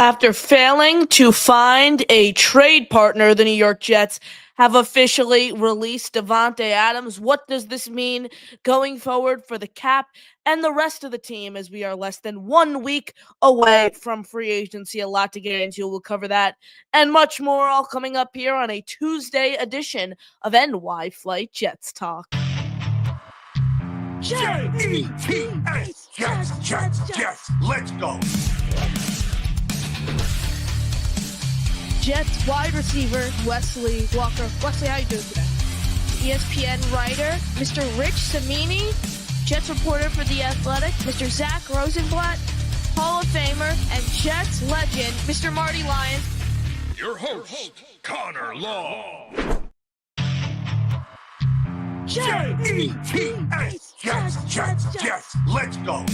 After failing to find a trade partner, the New York Jets have officially released Davante Adams. What does this mean going forward for the cap and the rest of the team as we are less than 1 week away from free agency? A lot to get into. We'll cover that and much more all coming up here on a Tuesday edition of NY Flight Jets Talk. Jets, Jets, let's go. Jets wide receiver Wesley Walker. Wesley, how you doing today? ESPN writer Mr. Rich Cimini, Jets reporter for The Athletic, Mr. Zach Rosenblatt, Hall of Famer and Jets legend Mr. Marty Lyons. Your host, Connor Long. Jets, let's go.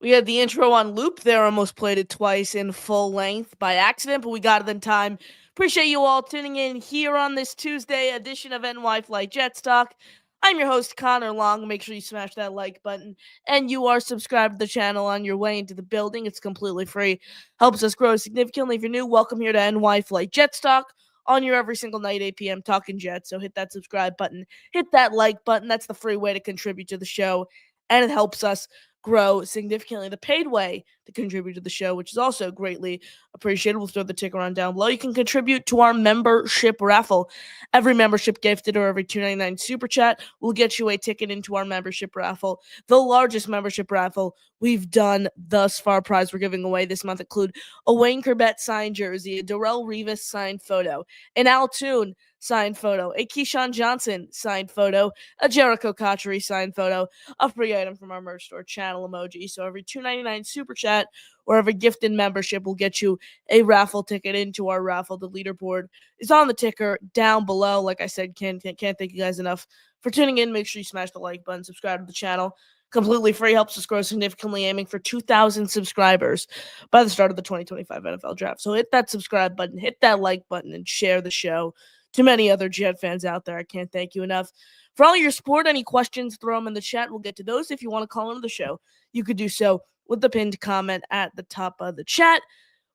We had the intro on loop there, almost played it twice in full length by accident, but we got it in time. Appreciate you all tuning in here on this Tuesday edition of NY Flight Jets Talk. I'm your host, Connor Long. Make sure you smash that like button and you are subscribed to the channel on your way into the building. It's completely free. Helps us grow significantly. If you're new, welcome here to NY Flight Jets Talk on your every single night, 8 p.m. talking Jets. So hit that subscribe button, hit that like button. That's the free way to contribute to the show, and it helps us grow significantly. The paid way to contribute to the show, which is also greatly appreciated, we'll throw the ticker on down below. You can contribute to our membership raffle. Every membership gifted or every $2.99 super chat will get you a ticket into our membership raffle. The largest membership raffle we've done thus far. Prize we're giving away this month include a Wayne Corbett signed jersey, a Darrelle Revis signed photo, an Al Toon signed photo, a Keyshawn Johnson signed photo, a Jericho Cotchery signed photo, a free item from our merch store, channel emoji. So every $2.99 super chat or every gifted membership will get you a raffle ticket into our raffle. The leaderboard is on the ticker down below. Like I said, can't thank you guys enough for tuning in. Make sure you smash the like button, subscribe to the channel. Completely free, helps us grow significantly, aiming for 2,000 subscribers by the start of the 2025 NFL Draft. So hit that subscribe button, hit that like button, and share the show to many other Jet fans out there. I can't thank you enough for all your support. Any questions, throw them in the chat. We'll get to those. If you want to call into the show, you could do so with the pinned comment at the top of the chat.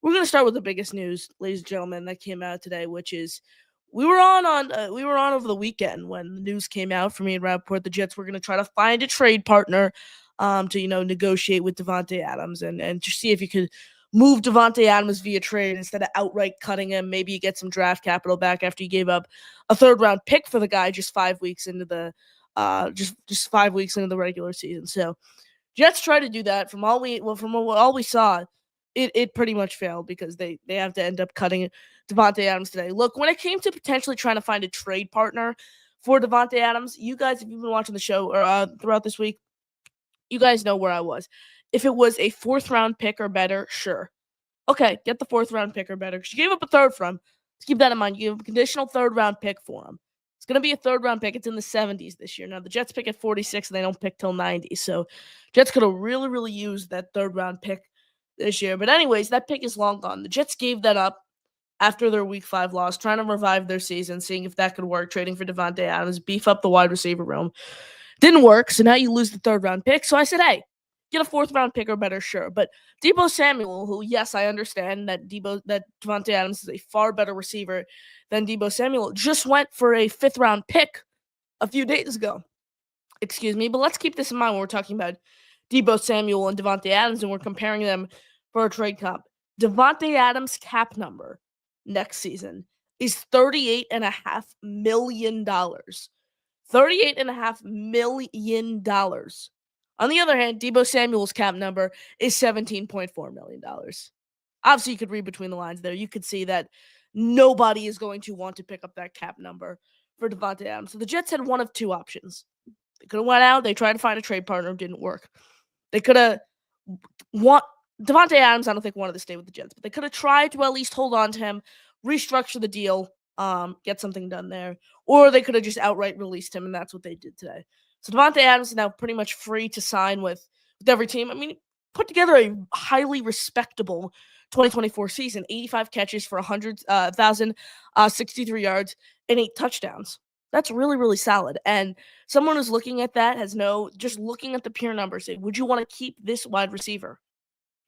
We're going to start with the biggest news, ladies and gentlemen, that came out today, which is we were on over the weekend when the news came out for me and Rappaport. The Jets were going to try to find a trade partner to negotiate with Davante Adams and to see if you could move Davante Adams via trade instead of outright cutting him. Maybe you get some draft capital back after you gave up a third-round pick for the guy just 5 weeks into the just 5 weeks into the regular season. So Jets tried to do that. From all we saw, it pretty much failed because they have to end up cutting Davante Adams today. Look, when it came to potentially trying to find a trade partner for Davante Adams, you guys, if you've been watching the show or throughout this week, you guys know where I was. If it was a fourth-round pick or better, sure. Okay, get the fourth-round pick or better. Because you gave up a third for him. Let's keep that in mind. You gave up a conditional third-round pick for him. It's going to be a third-round pick. It's in the 70s this year. Now, the Jets pick at 46, and they don't pick till 90. So, Jets could have really, really used that third-round pick this year. But anyways, that pick is long gone. The Jets gave that up after their Week 5 loss, trying to revive their season, seeing if that could work, trading for Davante Adams, beef up the wide receiver room. Didn't work, so now you lose the third-round pick. So I said, hey, get a fourth-round pick or better, sure. But Deebo Samuel, who, yes, I understand that Davante Adams is a far better receiver than Deebo Samuel, just went for a fifth-round pick a few days ago. Excuse me, but let's keep this in mind when we're talking about Deebo Samuel and Davante Adams, and we're comparing them for a trade comp. Davante Adams' cap number next season is $38.5 million. $38.5 million. On the other hand, Deebo Samuel's cap number is $17.4 million. Obviously, you could read between the lines there. You could see that nobody is going to want to pick up that cap number for Davante Adams. So the Jets had one of two options. They could have went out. They tried to find a trade partner. It didn't work. They could have Davante Adams, I don't think, wanted to stay with the Jets, but they could have tried to at least hold on to him, restructure the deal, get something done there. Or they could have just outright released him, and that's what they did today. So Davante Adams is now pretty much free to sign with every team. I mean, put together a highly respectable 2024 season, 85 catches for 1,063 yards and 8 touchdowns. That's really, really solid. And someone who's looking at that just looking at the pure numbers, say, would you want to keep this wide receiver?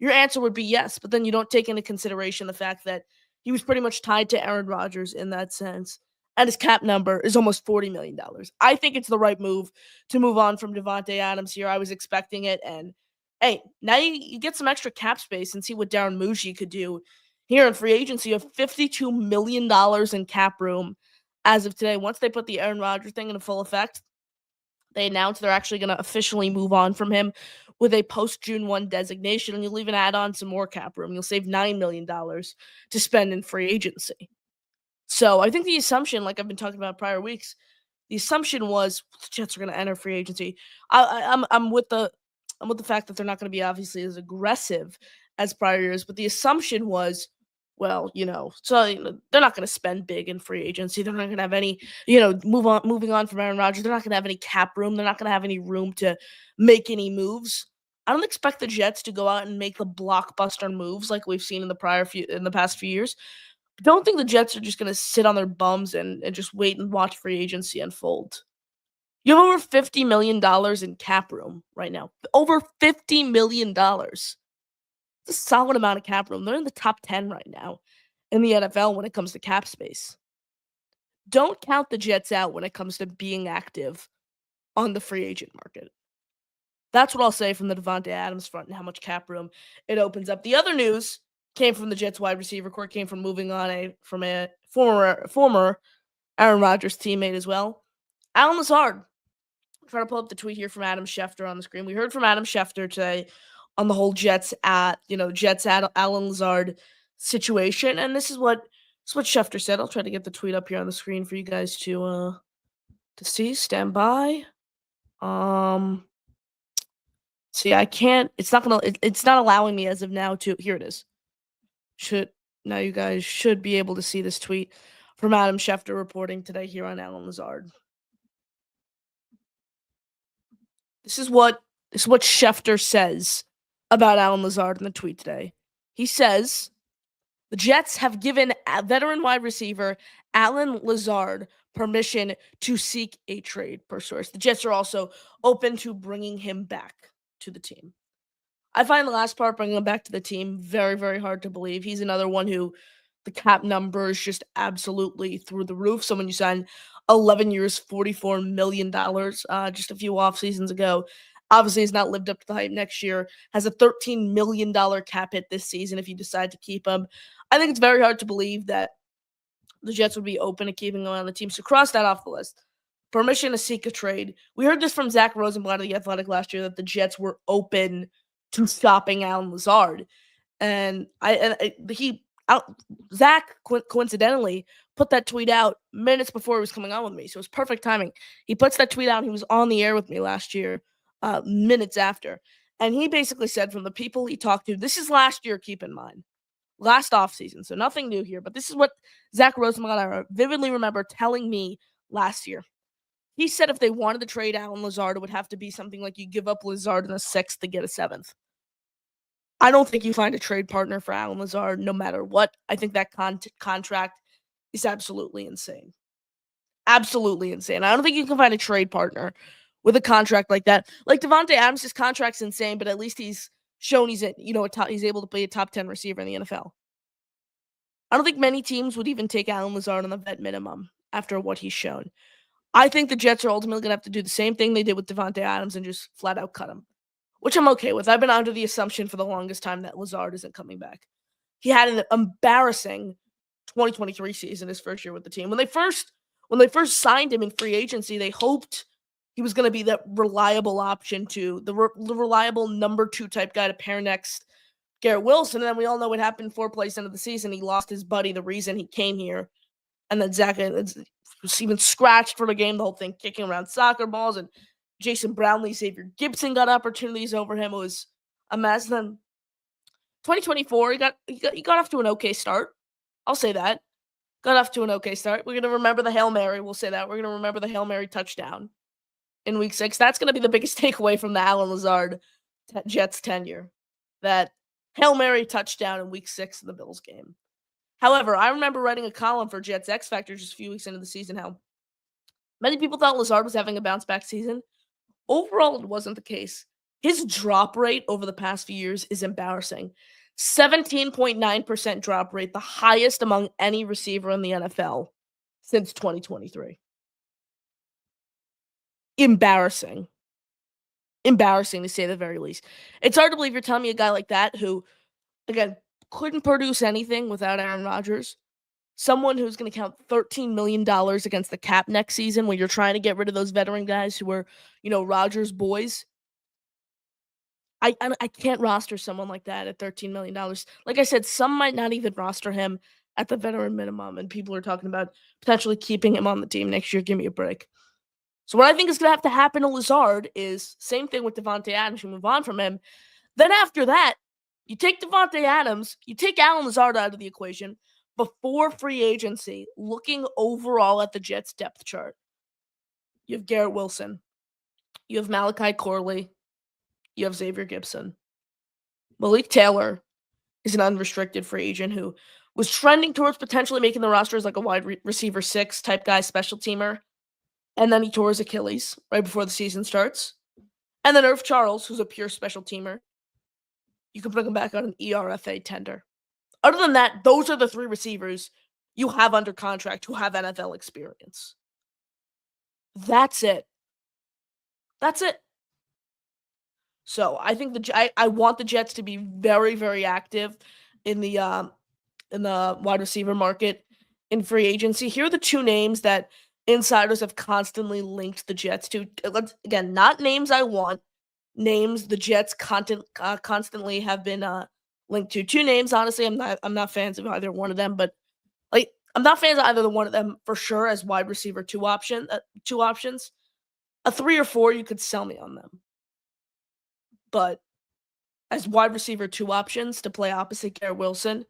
Your answer would be yes, but then you don't take into consideration the fact that he was pretty much tied to Aaron Rodgers in that sense, and his cap number is almost $40 million. I think it's the right move to move on from Devontae Adams here. I was expecting it, and hey, now you get some extra cap space and see what Darren Muji could do here in free agency of $52 million in cap room as of today. Once they put the Aaron Rodgers thing into full effect, they announced they're actually going to officially move on from him with a post June 1 designation, and you'll even add on some more cap room. You'll save $9 million to spend in free agency. So I think the assumption, like I've been talking about prior weeks, the assumption was the Jets are going to enter free agency. I'm with the fact that they're not going to be obviously as aggressive as prior years, but the assumption was, well, they're not going to spend big in free agency. They're not going to have any, moving on from Aaron Rodgers. They're not going to have any cap room. They're not going to have any room to make any moves. I don't expect the Jets to go out and make the blockbuster moves like we've seen in the past few years. Don't think the Jets are just going to sit on their bums and just wait and watch free agency unfold. You have over $50 million in cap room right now. Over $50 million. It's a solid amount of cap room. They're in the top 10 right now in the NFL when it comes to cap space. Don't count the Jets out when it comes to being active on the free agent market. That's what I'll say from the Devontae Adams front and how much cap room it opens up. The other news came from the Jets wide receiver court, came from moving on from a former Aaron Rodgers teammate as well. Allen Lazard. I'm trying to pull up the tweet here from Adam Schefter on the screen. We heard from Adam Schefter today on the whole Jets at Allen Lazard situation, and this is what Schefter said. I'll try to get the tweet up here on the screen for you guys to see. Stand by. See, I can't. It's not allowing me as of now to. Here it is. Now you guys should be able to see this tweet from Adam Schefter reporting today here on Allen Lazard. This is what Schefter says about Allen Lazard in the tweet today. He says, the Jets have given veteran wide receiver Allen Lazard permission to seek a trade, per source. The Jets are also open to bringing him back to the team. I find the last part, bringing him back to the team, very, very hard to believe. He's another one who the cap number is just absolutely through the roof. Someone you signed 11 years, $44 million just a few off seasons ago. Obviously, has not lived up to the hype next year. Has a $13 million cap hit this season if you decide to keep him. I think it's very hard to believe that the Jets would be open to keeping him on the team. So cross that off the list. Permission to seek a trade. We heard this from Zach Rosenblatt of The Athletic last year that the Jets were open to stopping Allen Lazard. And Zach coincidentally put that tweet out minutes before he was coming on with me. So it was perfect timing. He puts that tweet out and he was on the air with me last year, minutes after. And he basically said from the people he talked to, this is last year, keep in mind. Last offseason, so nothing new here. But this is what Zach Rosenblatt, I vividly remember telling me last year. He said if they wanted to trade Allen Lazard, it would have to be something like you give up Lazard in a 6th to get a 7th. I don't think you find a trade partner for Allen Lazard no matter what. I think that contract is absolutely insane. Absolutely insane. I don't think you can find a trade partner with a contract like that. Like Devontae Adams' contract's insane, but at least he's shown he's able to be a top 10 receiver in the NFL. I don't think many teams would even take Allen Lazard on the vet minimum after what he's shown. I think the Jets are ultimately going to have to do the same thing they did with Devontae Adams and just flat out cut him, which I'm okay with. I've been under the assumption for the longest time that Lazard isn't coming back. He had an embarrassing 2023 season, his first year with the team. When they first signed him in free agency, they hoped he was going to be that reliable option to the reliable number 2 type guy to pair next Garrett Wilson. And then we all know what happened 4 plays into the season. He lost his buddy, the reason he came here. And then Zach was even scratched for the game, the whole thing, kicking around soccer balls. And Jason Brownlee, Xavier Gibson got opportunities over him. It was a mess. Then 2024, he got off to an okay start. I'll say that. Got off to an okay start. We're going to remember the Hail Mary. We'll say that. We're going to remember the Hail Mary touchdown in week 6. That's going to be the biggest takeaway from the Allen Lazard Jets tenure. That Hail Mary touchdown in week 6 of the Bills game. However, I remember writing a column for Jets X Factor just a few weeks into the season how many people thought Lazard was having a bounce-back season. Overall, it wasn't the case. His drop rate over the past few years is embarrassing. 17.9% drop rate, the highest among any receiver in the NFL since 2023. Embarrassing. Embarrassing to say the very least. It's hard to believe you're telling me a guy like that who, again, couldn't produce anything without Aaron Rodgers. Someone who's going to count $13 million against the cap next season when you're trying to get rid of those veteran guys who were, Rodgers' boys. I can't roster someone like that at $13 million. Like I said, some might not even roster him at the veteran minimum, and people are talking about potentially keeping him on the team next year. Give me a break. So what I think is going to have to happen to Lazard is same thing with Davante Adams. You move on from him. Then after that, you take Davante Adams, you take Allen Lazard out of the equation before free agency, looking overall at the Jets depth chart. You have Garrett Wilson. You have Malachi Corley. You have Xavier Gibson. Malik Taylor is an unrestricted free agent who was trending towards potentially making the roster as like a wide receiver 6 type guy, special teamer. And then he tore his Achilles right before the season starts. And then Irv Charles, who's a pure special teamer. You can bring him back on an ERFA tender. Other than that, those are the 3 receivers you have under contract who have NFL experience. That's it. That's it. So I think I want the Jets to be very, very active in the wide receiver market in free agency. Here are the 2 names that insiders have constantly linked the Jets to. Again, not names I want, names the Jets constantly have been linked to. 2 names, honestly, I'm not fans of either one of them, but I'm not fans of either one of them for sure as wide receiver 2 options. A 3 or 4, you could sell me on them. But as wide receiver 2 options to play opposite Garrett Wilson,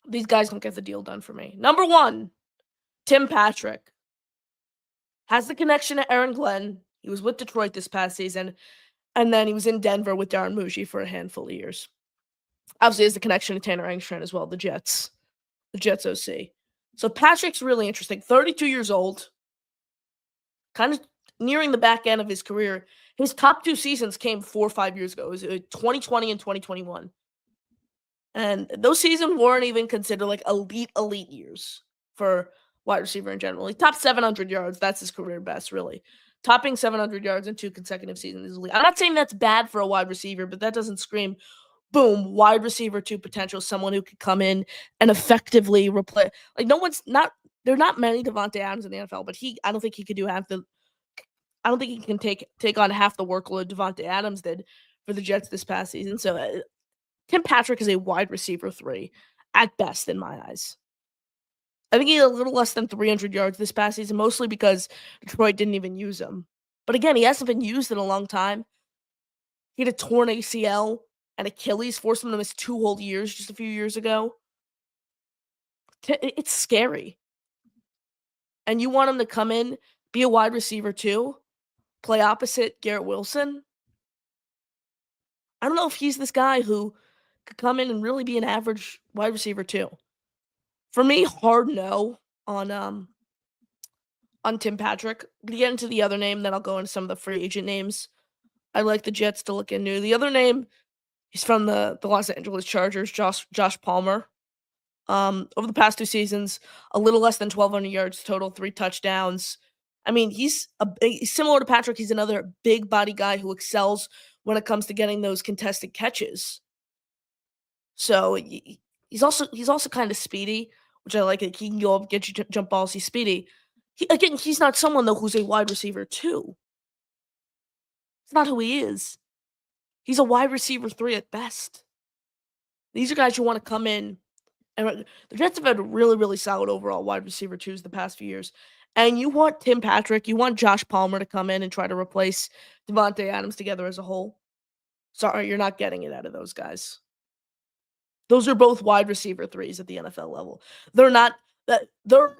these guys don't get the deal done for me. Number 1, Tim Patrick. Has the connection to Aaron Glenn. He was with Detroit this past season. And then he was in Denver with Darren Muji for a handful of years. Obviously, has the connection to Tanner Engstrand as well, the Jets OC. So Patrick's really interesting. 32 years old. Kind of nearing the back end of his career. His top 2 seasons came 4 or 5 years ago. It was 2020 and 2021. And those seasons weren't even considered like elite years for wide receiver in general. He topped 700 yards. That's his career best, really. Topping 700 yards in 2 consecutive seasons is elite. I'm not saying that's bad for a wide receiver, but that doesn't scream, boom, wide receiver 2 potential, someone who could come in and effectively replace. Like, there are not many Davante Adams in the NFL, but I don't think he could do half the. I don't think he can take on half the workload Davante Adams did for the Jets this past season. So Tim Patrick is a wide receiver 3 at best in my eyes. I think he had a little less than 300 yards this past season, mostly because Detroit didn't even use him. But again, he hasn't been used in a long time. He had a torn ACL and Achilles, forced him to miss 2 whole years just a few years ago. It's scary. And you want him to come in, be a wide receiver 2, play opposite Garrett Wilson? I don't know if he's this guy who could come in and really be an average wide receiver 2. For me, hard no on Tim Patrick. To get into the other name, then I'll go into some of the free agent names I'd like the Jets to look into. The other name, he's from the Los Angeles Chargers, Josh Palmer. Over the past 2 seasons, a little less than 1,200 yards total, 3 touchdowns. I mean, he's similar to Patrick. He's another big body guy who excels when it comes to getting those contested catches. So he's also kind of speedy, which I like. He can go up, get you jump balls. He's speedy. He's not someone though who's a wide receiver 2. It's not who he is. He's a wide receiver 3 at best. These are guys who want to come in. And the Jets have had really, really solid overall wide receiver 2s the past few years. And you want Tim Patrick, you want Josh Palmer to come in and try to replace Davante Adams together as a whole. Sorry, you're not getting it out of those guys. Those are both wide receiver 3s at the NFL level. They're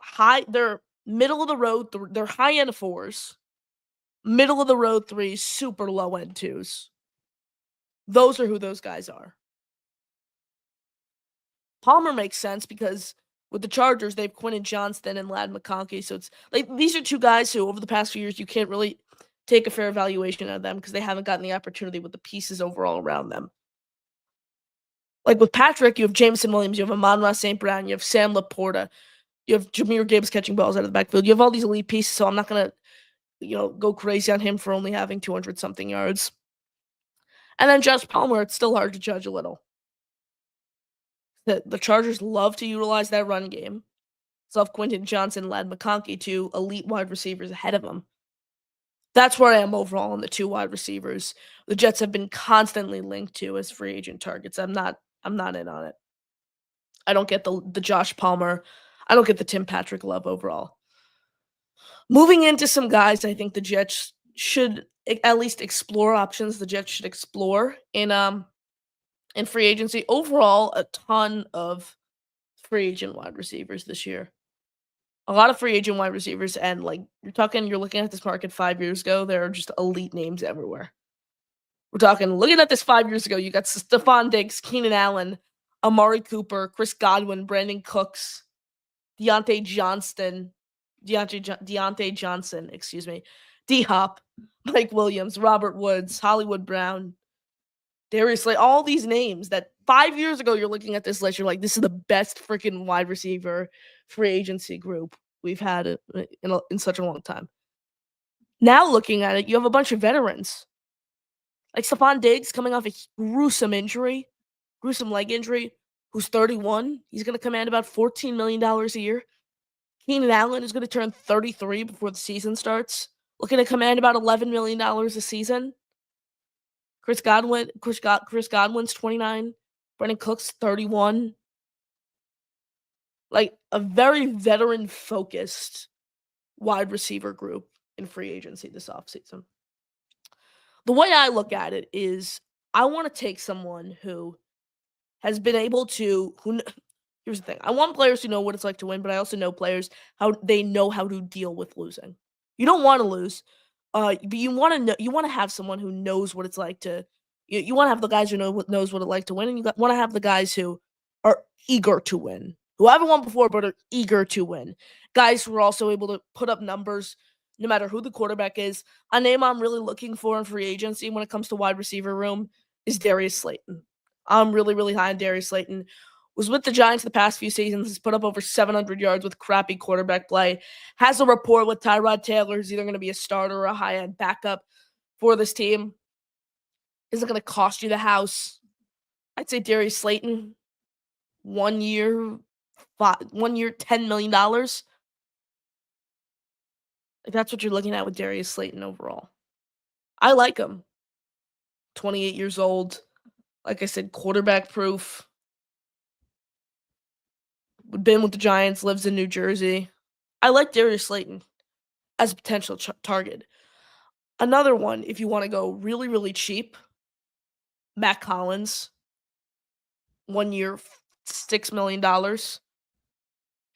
high, they're middle of the road, they're high end 4s, middle of the road 3s, super low end 2s. Those are who those guys are. Palmer makes sense because with the Chargers, they have Quentin Johnston and Ladd McConkey. So it's like these are 2 guys who over the past few years you can't really take a fair evaluation of them because they haven't gotten the opportunity with the pieces overall around them. Like with Patrick, you have Jameson Williams, you have Amon-Ra St. Brown, you have Sam Laporta, you have Jahmyr Gibbs catching balls out of the backfield. You have all these elite pieces, so I'm not going to, go crazy on him for only having 200 something yards. And then Josh Palmer, it's still hard to judge a little. The Chargers love to utilize that run game. So if Quentin Johnson led McConkey to elite wide receivers ahead of him. That's where I am overall on the two wide receivers. The Jets have been constantly linked to as free agent targets. I'm not in on it. I don't get the Josh Palmer. I don't get the Tim Patrick love overall. Moving into some guys, I think the Jets should at least explore options. The Jets should explore in free agency. Overall, a ton of free agent wide receivers this year. A lot of free agent wide receivers, and you're looking at this market 5 years ago, there are just elite names everywhere. Looking at this 5 years ago, you got Stephon Diggs, Keenan Allen, Amari Cooper, Chris Godwin, Brandon Cooks, Deontay Johnson, D-Hop, Mike Williams, Robert Woods, Hollywood Brown, Darius Slay, all these names that 5 years ago you're looking at this list, you're like, this is the best freaking wide receiver free agency group we've had in such a long time. Now looking at it, you have a bunch of veterans. Like Stephon Diggs coming off a gruesome leg injury, who's 31. He's going to command about $14 million a year. Keenan Allen is going to turn 33 before the season starts, looking to command about $11 million a season. Chris Godwin's 29. Brandon Cooks, 31. Like a very veteran-focused wide receiver group in free agency this offseason. The way I look at it is I want to take someone who has been able to here's the thing. I want players who know what it's like to win, but I also know players how to deal with losing. You don't want to lose, but you want to have someone who knows what it's like to. You want to have the guys who knows what it's like to win, and you want to have the guys who are eager to win, who haven't won before but are eager to win. Guys who are also able to put up numbers no matter who the quarterback is. A name I'm really looking for in free agency when it comes to wide receiver room is Darius Slayton. I'm really, really high on Darius Slayton. Was with the Giants the past few seasons. Has put up over 700 yards with crappy quarterback play. Has a rapport with Tyrod Taylor. Who's either going to be a starter or a high-end backup for this team. Isn't going to cost you the house. I'd say Darius Slayton, 1 year, $10 million. That's what you're looking at with Darius Slayton overall. I like him. 28 years old. Like I said, quarterback proof. Been with the Giants, lives in New Jersey. I like Darius Slayton as a potential target. Another one, if you want to go really, really cheap, Matt Collins. 1 year, $6 million.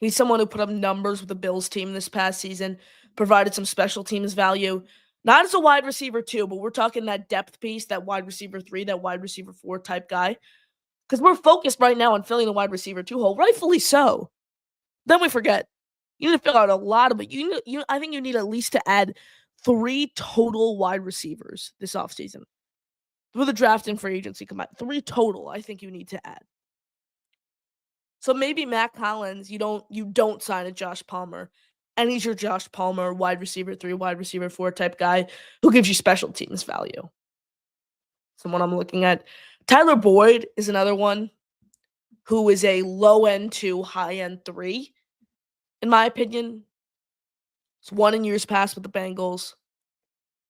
He's someone who put up numbers with the Bills team this past season, provided some special teams value. Not as a wide receiver 2, but we're talking that depth piece, that wide receiver 3, that wide receiver 4 type guy. Because we're focused right now on filling the wide receiver 2 hole, rightfully so. Then we forget. You need to fill out a lot of it. I think you need at least to add 3 total wide receivers this offseason. Through the draft and free agency combined. 3 total, I think you need to add. So maybe Matt Collins, you don't sign a Josh Palmer. And he's your Josh Palmer, wide receiver 3, wide receiver 4 type guy who gives you special teams value. Someone I'm looking at. Tyler Boyd is another one who is a low-end 2, high-end 3, in my opinion. It's 1 in years past with the Bengals.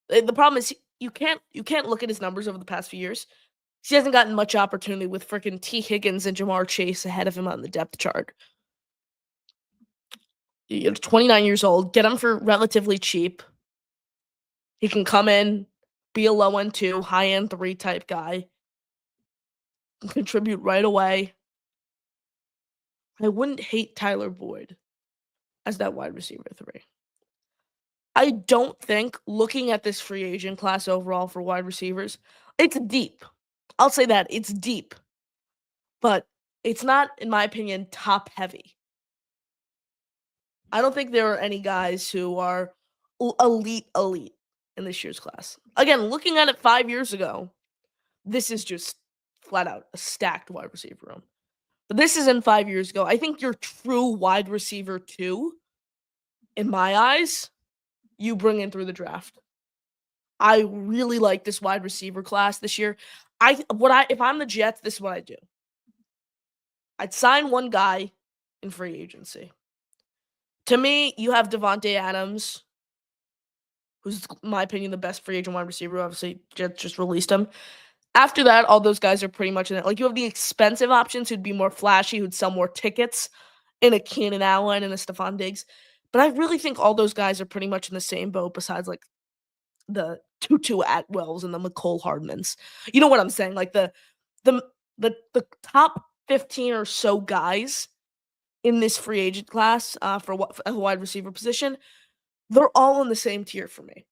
The problem is you can't look at his numbers over the past few years. He hasn't gotten much opportunity with freaking T. Higgins and Jamar Chase ahead of him on the depth chart. You're 29 years old. Get him for relatively cheap. He can come in, be a low-end 2, high-end 3 type guy. Contribute right away. I wouldn't hate Tyler Boyd as that wide receiver 3. I don't think, looking at this free agent class overall for wide receivers, it's deep. I'll say that. It's deep. But it's not, in my opinion, top-heavy. I don't think there are any guys who are elite. in this year's class. Again, looking at it 5 years ago, this is just flat out a stacked wide receiver room. But this is in 5 years ago. I think your true wide receiver 2, in my eyes, you bring in through the draft. I really like this wide receiver class this year. If I'm the Jets, this is what I do. I'd sign one guy in free agency. To me, you have Devontae Adams, who's, in my opinion, the best free agent wide receiver. Obviously, Jets just released him. After that, all those guys are pretty much in it. Like, you have the expensive options who'd be more flashy, who'd sell more tickets, in a Keenan Allen and a Stephon Diggs. But I really think all those guys are pretty much in the same boat besides, like, the Tutu Atwells and the McCole Hardmans. You know what I'm saying? Like, the top 15 or so guys in this free agent class for a wide receiver position, they're all in the same tier for me.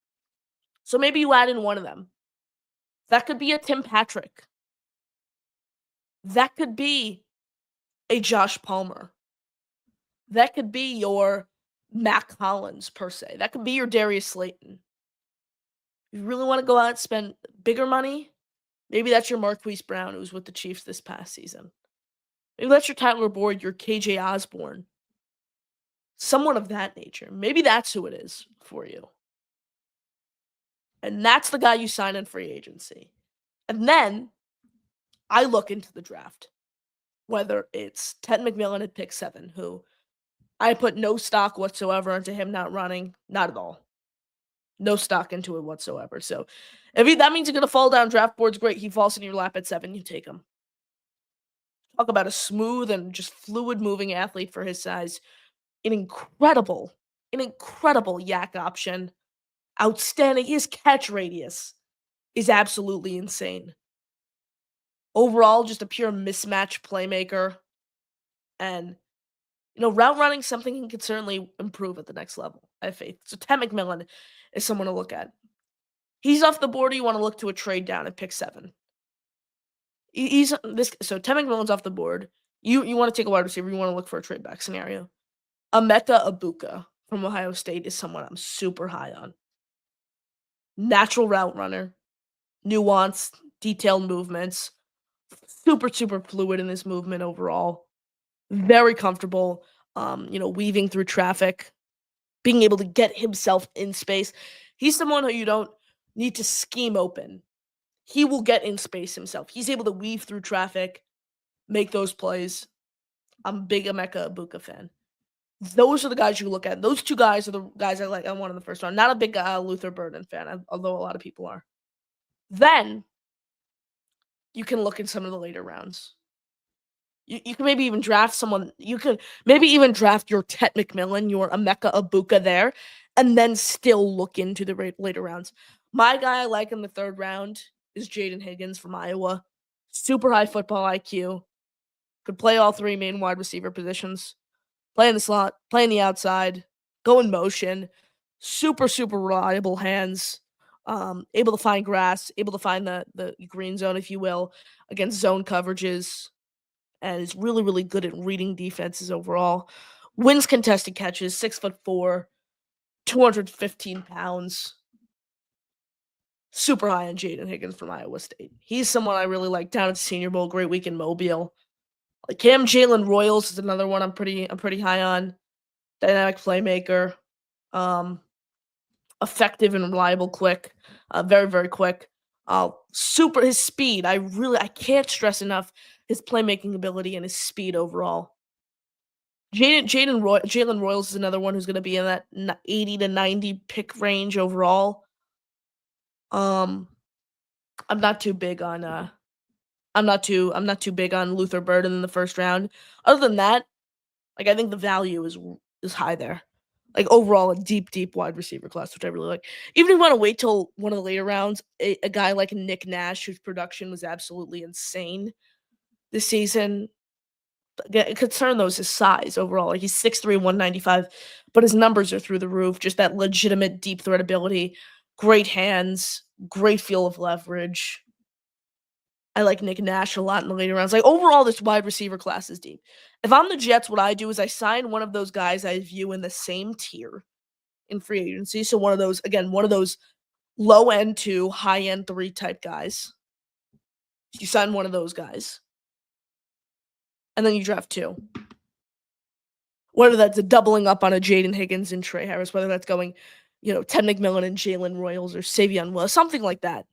So maybe you add in one of them. That could be a Tim Patrick. That could be a Josh Palmer. That could be your Mac Hollins, per se. That could be your Darius Slayton. You really want to go out and spend bigger money? Maybe that's your Marquise Brown, who was with the Chiefs this past season. Maybe that's your Tyler Boyd, your KJ Osborne. Someone of that nature. Maybe that's who it is for you. And that's the guy you sign in free agency. And then I look into the draft. Whether it's Ted McMillan at pick 7, who I put no stock whatsoever into him not running. Not at all. No stock into it whatsoever. So if that means he's going to fall down draft boards, great. He falls in your lap at 7, you take him. Talk about a smooth and just fluid moving athlete for his size. An incredible yak option. Outstanding. His catch radius is absolutely insane. Overall, just a pure mismatch playmaker. And, route running is something he could certainly improve at the next level, I have faith. So Ted McMillan is someone to look at. He's off the board, or you want to look to a trade down at pick 7. So Ted McMillan's off the board. You want to take a wide receiver, you want to look for a trade back scenario. Emeka Egbuka from Ohio State is someone I'm super high on. Natural route runner, nuanced, detailed movements, super fluid in his movement overall. Very comfortable, weaving through traffic, being able to get himself in space. He's someone who you don't need to scheme open. He will get in space himself. He's able to weave through traffic, make those plays. I'm a big Emeka Egbuka fan. Those are the guys you look at. Those two guys are the guys I want in the first round. Not a big Luther Burden fan, although a lot of people are. Then you can look in some of the later rounds. You can maybe even draft someone. You could maybe even draft your Ted McMillan, your Emeka Egbuka there, and then still look into the later rounds. My guy I like in the 3rd round is Jaden Higgins from Iowa. Super high football IQ. Could play all 3 main wide receiver positions. Play in the slot, play in the outside, go in motion. Super reliable hands. Able to find grass, able to find the green zone, if you will, against zone coverages. And is really good at reading defenses overall. Wins contested catches, 6'4", 215 pounds. Super high on Jaden Higgins from Iowa State. He's someone I really like down at the Senior Bowl. Great week in Mobile. Like him, Jalen Royals is another one I'm pretty high on. Dynamic playmaker. Effective and reliable, quick. Very quick. His speed. I can't stress enough his playmaking ability and his speed overall. Jalen Royals is another one who's going to be in that 80 to 90 pick range overall. I'm not too big on Luther Burden in the first round. Other than that, I think the value is high there. Overall, a deep wide receiver class, which I really like. Even if you want to wait till one of the later rounds, a guy like Nick Nash, whose production was absolutely insane this season. Concern though is his size overall. He's 6'3", 195, but his numbers are through the roof. Just that legitimate deep threat ability, great hands, great feel of leverage. I like Nick Nash a lot in the later rounds. Overall, this wide receiver class is deep. If I'm the Jets, what I do is I sign one of those guys I view in the same tier in free agency. So one of those low end 2, high end 3 type guys. You sign one of those guys. And then you draft 2. Whether that's a doubling up on a Jaden Higgins and Trey Harris, whether that's going, Ted McMillan and Jalen Royals or Savion Willis, something like that.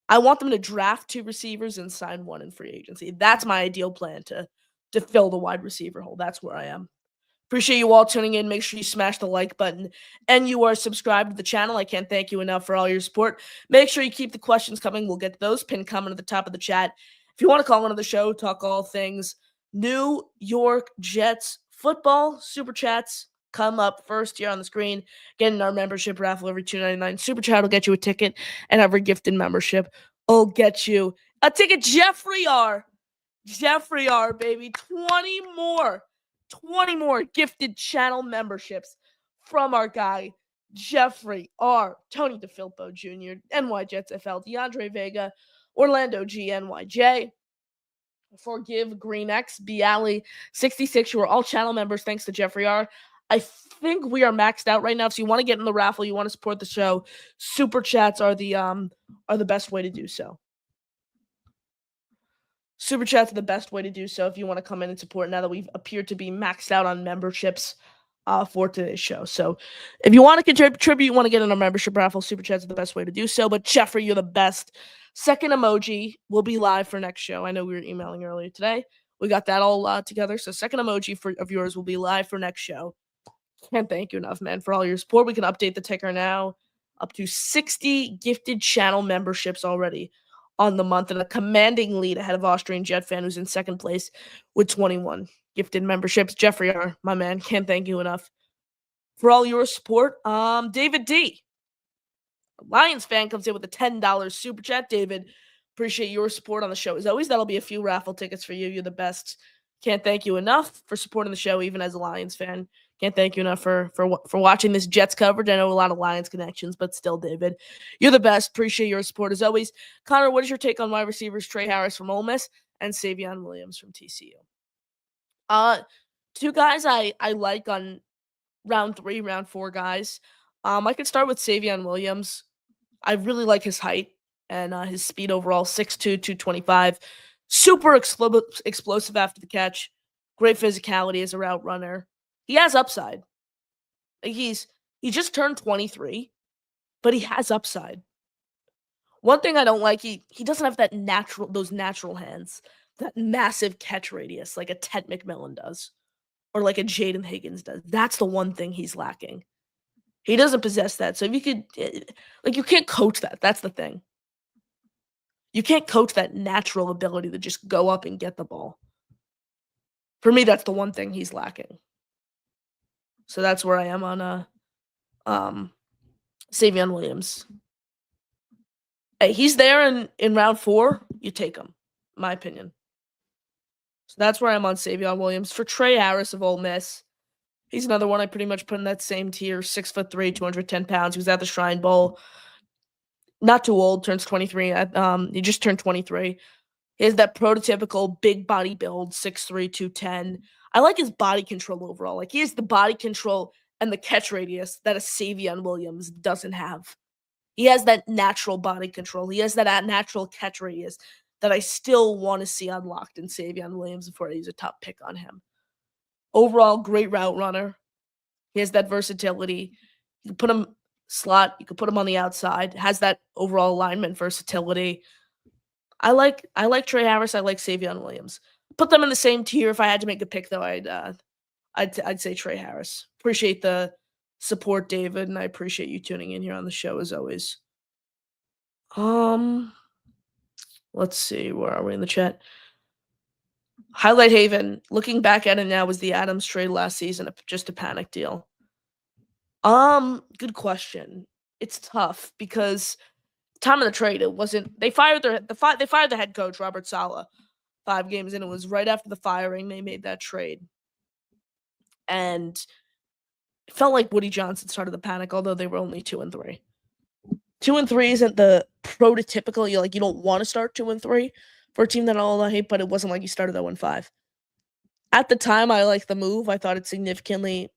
I want them to draft 2 receivers and sign 1 in free agency. That's my ideal plan to fill the wide receiver hole. That's where I am. Appreciate you all tuning in. Make sure you smash the like button and you are subscribed to the channel. I can't thank you enough for all your support. Make sure you keep the questions coming. We'll get to those pinned comment at the top of the chat. If you want to call into the show, talk all things New York Jets football, super chats come up first here on the screen. Getting our membership raffle every $2.99. Super chat will get you a ticket, and every gifted membership will get you a ticket. Jeffrey R, baby. 20 more gifted channel memberships from our guy, Jeffrey R. Tony DeFilippo Jr., NY Jets FL, DeAndre Vega, Orlando G, NYJ, Forgive, Green X, Bialy, 66. You are all channel members thanks to Jeffrey R. I think we are maxed out right now. So you want to get in the raffle, you want to support the show. Super chats are the best way to do so. Super chats are the best way to do so if you want to come in and support now that we've appeared to be maxed out on memberships for today's show. So if you want to contribute, you want to get in our membership raffle, super chats are the best way to do so. But Jeffrey, you're the best. Second emoji will be live for next show. I know we were emailing earlier today. We got that all together. So second emoji of yours will be live for next show. Can't thank you enough, man, for all your support. We can update the ticker now. Up to 60 gifted channel memberships already on the month, and a commanding lead ahead of Austrian Jet Fan, who's in second place with 21 gifted memberships. Jeffrey R, my man, can't thank you enough for all your support. David D, Lions fan, comes in with a $10 super chat. David, appreciate your support on the show as always. That'll be a few raffle tickets for you. You're the best. Can't thank you enough for supporting the show, even as a Lions fan. Can't thank you enough for watching this Jets coverage. I know a lot of Lions connections, but still, David, you're the best. Appreciate your support as always. Connor, what is your take on wide receivers Trey Harris from Ole Miss and Savion Williams from TCU? 2 guys I like on round 3, round 4 guys. I could start with Savion Williams. I really like his height and his speed overall, 6'2", 225. Super explosive after the catch. Great physicality as a route runner. He has upside. He just turned 23, but he has upside. One thing I don't like, he doesn't have those natural hands, that massive catch radius like a Ted McMillan does, or like a Jaden Higgins does. That's the one thing he's lacking. He doesn't possess that. So if you could, you can't coach that. That's the thing. You can't coach that natural ability to just go up and get the ball. For me, that's the one thing he's lacking. So that's where I am on Savion Williams. Hey, he's there in round 4. You take him, in my opinion. So that's where I'm on Savion Williams. For Trey Harris of Ole Miss, he's another one I pretty much put in that same tier. 6'3", 210 pounds. He was at the Shrine Bowl. Not too old. Turns 23. He just turned 23. He has that prototypical big body build, 6'3", 210. I like his body control overall. Like, he has the body control and the catch radius that a Savion Williams doesn't have. He has that natural body control. He has that natural catch radius that I still want to see unlocked in Savion Williams before I use a top pick on him. Overall, great route runner. He has that versatility. You can put him slot. You can put him on the outside. Has that overall alignment versatility. I like Trey Harris. I like Savion Williams. Put them in the same tier. If I had to make a pick, though, I'd say Trey Harris. Appreciate the support, David, and I appreciate you tuning in here on the show as always. Let's see, where are we in the chat? Highlight Haven, looking back at it now, was the Adams trade last season just a panic deal? Good question. It's tough because time of the trade, it wasn't. They fired the head coach Robert Saleh 5 games in. It was right after the firing they made that trade, and it felt like Woody Johnson started the panic. Although they were only 2-3. 2-3 isn't the prototypical. You don't want to start 2-3 for a team that all I hate, but it wasn't like you started 0-5. At the time, I liked the move. I thought it significantly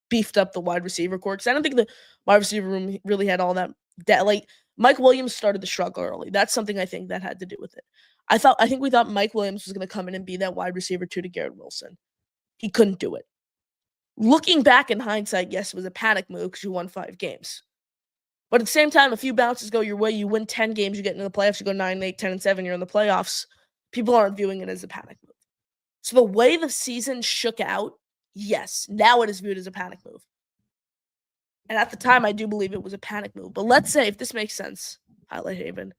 beefed up the wide receiver core because I don't think the wide receiver room really had all that. Mike Williams started to struggle early. That's something I think that had to do with it. I think we thought Mike Williams was going to come in and be that wide receiver 2 to Garrett Wilson. He couldn't do it. Looking back in hindsight, yes, it was a panic move because you won 5 games. But at the same time, a few bounces go your way. You win 10 games, you get into the playoffs, you go 9-8, 10-7, you're in the playoffs. People aren't viewing it as a panic move. So the way the season shook out, yes, now it is viewed as a panic move. And at the time, I do believe it was a panic move. But let's say, if this makes sense, Highlight Haven,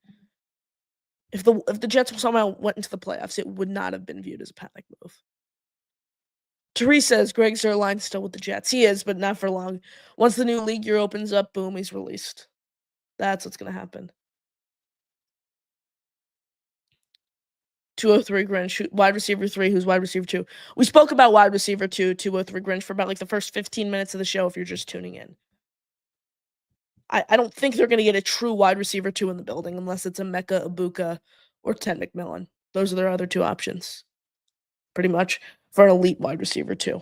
if the Jets somehow went into the playoffs, it would not have been viewed as a panic move. Therese says Greg Zuerlein's still with the Jets. He is, but not for long. Once the new league year opens up, boom, he's released. That's what's going to happen. 203 Grinch, wide receiver 3, who's wide receiver 2. We spoke about wide receiver 2, 203 Grinch, for about like the first 15 minutes of the show if you're just tuning in. I don't think they're going to get a true wide receiver 2 in the building unless it's Emeka Egbuka or Ted McMillan. Those are their other 2 options, pretty much, for an elite wide receiver 2.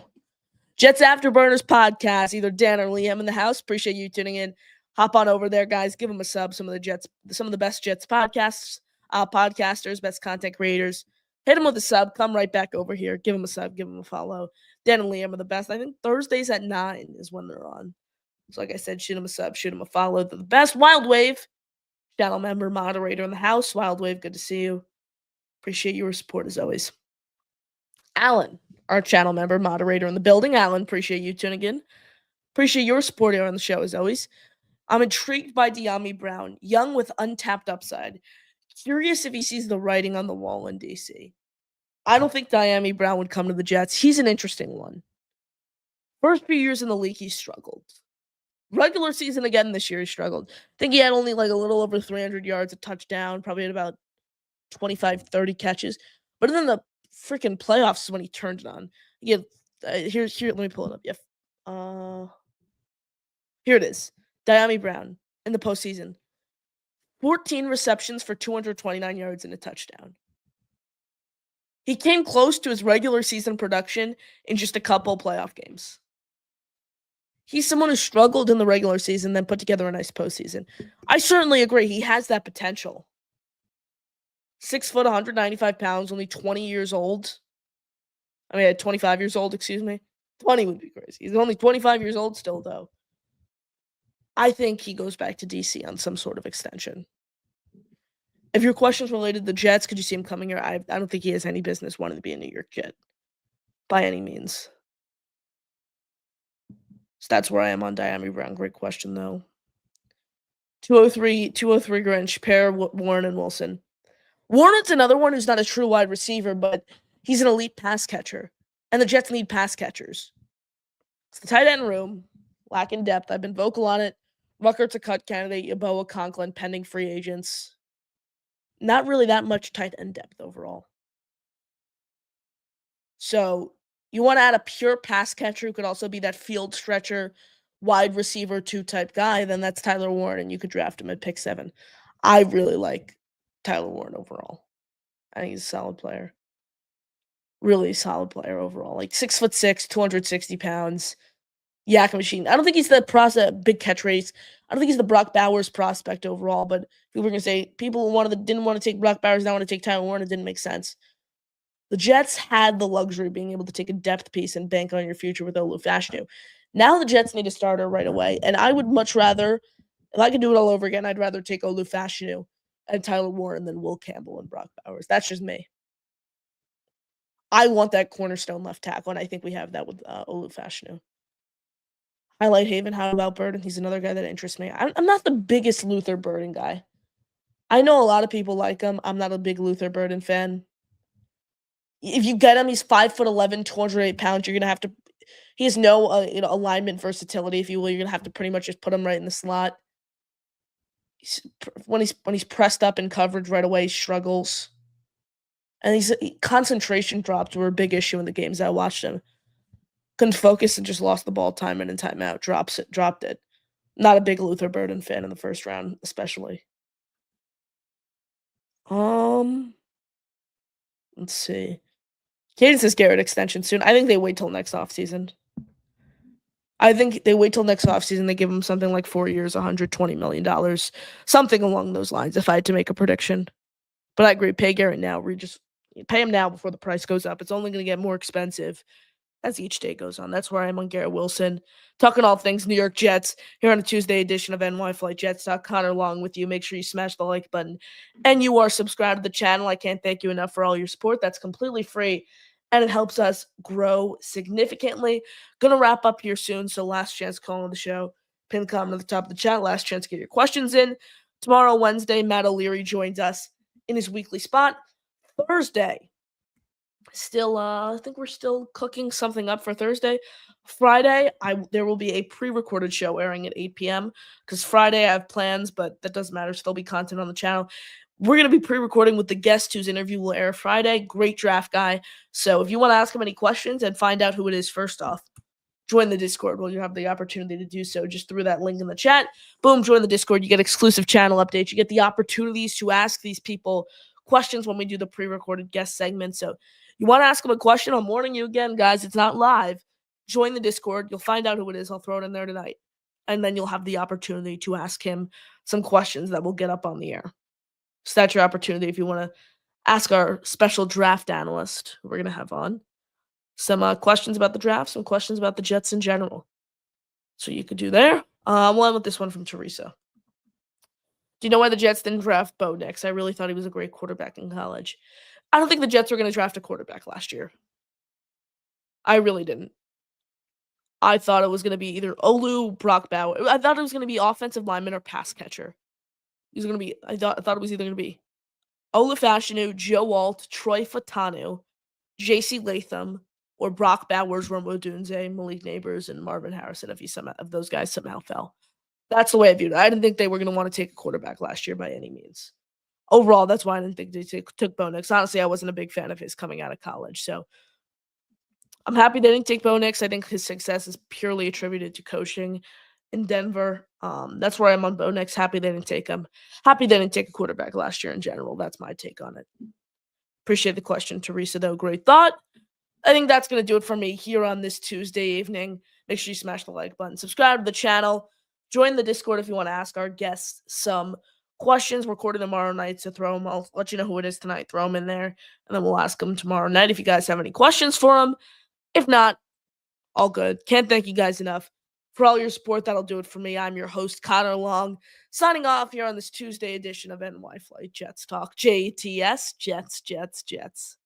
Jets Afterburners podcast, either Dan or Liam in the house. Appreciate you tuning in. Hop on over there, guys. Give them a sub. Some of the best Jets podcasts, podcasters, best content creators. Hit them with a sub. Come right back over here. Give them a sub. Give them a follow. Dan and Liam are the best. I think Thursdays at 9 is when they're on. So like I said, shoot them a sub. Shoot them a follow. They're the best. Wild Wave, channel member, moderator in the house. Wild Wave, good to see you. Appreciate your support as always. Alan, our channel member, moderator in the building. Alan, appreciate you tuning in. Appreciate your support here on the show as always. I'm intrigued by Dyami Brown, young with untapped upside. Curious if he sees the writing on the wall in DC. I don't think Dyami Brown would come to the Jets. He's an interesting one. First few years in the league, he struggled. Regular season again this year, he struggled. I think he had only like a little over 300 yards, a touchdown, probably had about 25, 30 catches. But then the freaking playoffs is when he turned it on. Yeah, here. Let me pull it up. Yeah, here it is. Dyami Brown in the postseason, 14 receptions for 229 yards and a touchdown. He came close to his regular season production in just a couple playoff games. He's someone who struggled in the regular season, then put together a nice postseason. I certainly agree. He has that potential. 6 foot, 195 pounds, only 20 years old. 25 years old, excuse me. 20 would be crazy. He's only 25 years old still, though. I think he goes back to DC on some sort of extension. If your question's related to the Jets, could you see him coming here? I don't think he has any business wanting to be a New York Jet. By any means. So that's where I am on Dyami Brown. Great question, though. 203 Grinch, pair Warren and Wilson. Warren's another one who's not a true wide receiver, but he's an elite pass catcher. And the Jets need pass catchers. It's the tight end room, lacking depth. I've been vocal on it. Ruckert's a cut candidate. Yeboah, Conklin, pending free agents. Not really that much tight end depth overall. So you want to add a pure pass catcher who could also be that field stretcher, wide receiver 2 type guy, then that's Tyler Warren, and you could draft him at pick 7. I really like Tyler Warren overall. I think he's a solid player. Really solid player overall. Like 6'6", 260 pounds. Yak machine. I don't think he's the big catch race. I don't think he's the Brock Bowers prospect overall, but people were going to say people didn't want to take Brock Bowers, now want to take Tyler Warren. It didn't make sense. The Jets had the luxury of being able to take a depth piece and bank on your future with Olu Fashanu. Now the Jets need a starter right away, and I would much rather, if I could do it all over again, I'd rather take Olu Fashanu and Tyler Warren than Will Campbell and Brock Bowers. That's just me. I want that cornerstone left tackle, and I think we have that with Olu Fashanu. Highlight Haven, how about Burden? He's another guy that interests me. I'm not the biggest Luther Burden guy. I know a lot of people like him. I'm not a big Luther Burden fan. If you get him, he's 5'11", 208 pounds. You're gonna have to. He has no alignment versatility, if you will. You're gonna have to pretty much just put him right in the slot. When he's pressed up in coverage right away, he struggles. And concentration drops were a big issue in the games I watched him. Couldn't focus and just lost the ball time in and timeout. Dropped it. Not a big Luther Burden fan in the first round, especially. Let's see. Caden says Garrett extension soon. I think they wait till next offseason. I think they wait till next offseason. They give him something like 4 years, $120 million, something along those lines, if I had to make a prediction. But I agree, pay Garrett now. Just pay him now before the price goes up. It's only going to get more expensive as each day goes on. That's where I am on Garrett Wilson. Talking all things New York Jets here on a Tuesday edition of NY Flight Jets Talk. Connor Long with you. Make sure you smash the like button and you are subscribed to the channel. I can't thank you enough for all your support. That's completely free and it helps us grow significantly. Gonna wrap up here soon, so last chance calling the show. Pin comment at the top of the chat. Last chance to get your questions in. Tomorrow, Wednesday, Matt O'Leary joins us in his weekly spot. Thursday, still I think we're still cooking something up for Thursday. Friday, there will be a pre-recorded show airing at 8 p.m. because Friday I have plans, but that doesn't matter. Still be content on the channel. We're going to be pre-recording with the guest whose interview will air Friday. Great draft guy. So if you want to ask him any questions and find out who it is first off, join the Discord. Well, you have the opportunity to do so just through that link in the chat. Boom, join the Discord. You get exclusive channel updates. You get the opportunities to ask these people questions when we do the pre-recorded guest segment. So you want to ask them a question? I'm warning you again, guys. It's not live. Join the Discord. You'll find out who it is. I'll throw it in there tonight. And then you'll have the opportunity to ask him some questions that will get up on the air. So that's your opportunity if you want to ask our special draft analyst who we're going to have on some questions about the draft, some questions about the Jets in general. So you could do there. We'll end with this one from Teresa. Do you know why the Jets didn't draft Bo Nix? I really thought he was a great quarterback in college. I don't think the Jets were going to draft a quarterback last year. I really didn't. I thought it was going to be either Olu, Brock Bauer. I thought it was going to be offensive lineman or pass catcher. I thought it was either going to be Ola Fashanu, Joe Alt, Troy Fatanu, J.C. Latham, or Brock Bowers, Romo Dunze, Malik Neighbors, and Marvin Harrison if some of those guys somehow fell. That's the way I viewed it. I didn't think they were going to want to take a quarterback last year by any means. Overall, that's why I didn't think they took Bo Nix. Honestly, I wasn't a big fan of his coming out of college. So I'm happy they didn't take Bo Nix. I think his success is purely attributed to coaching in Denver. That's where I'm on Bo Nix. Happy they didn't take him. Happy they didn't take a quarterback last year in general. That's my take on it. Appreciate the question, Teresa, though. Great thought. I think that's going to do it for me here on this Tuesday evening. Make sure you smash the like button. Subscribe to the channel. Join the Discord if you want to ask our guests some questions. Recorded tomorrow night, so throw them. I'll let you know who it is tonight. Throw them in there, and then we'll ask them tomorrow night if you guys have any questions for them. If not, all good. Can't thank you guys enough for all your support. That'll do it for me. I'm your host, Connor Long, signing off here on this Tuesday edition of NY Flight Jets Talk. JTS, Jets, Jets, Jets.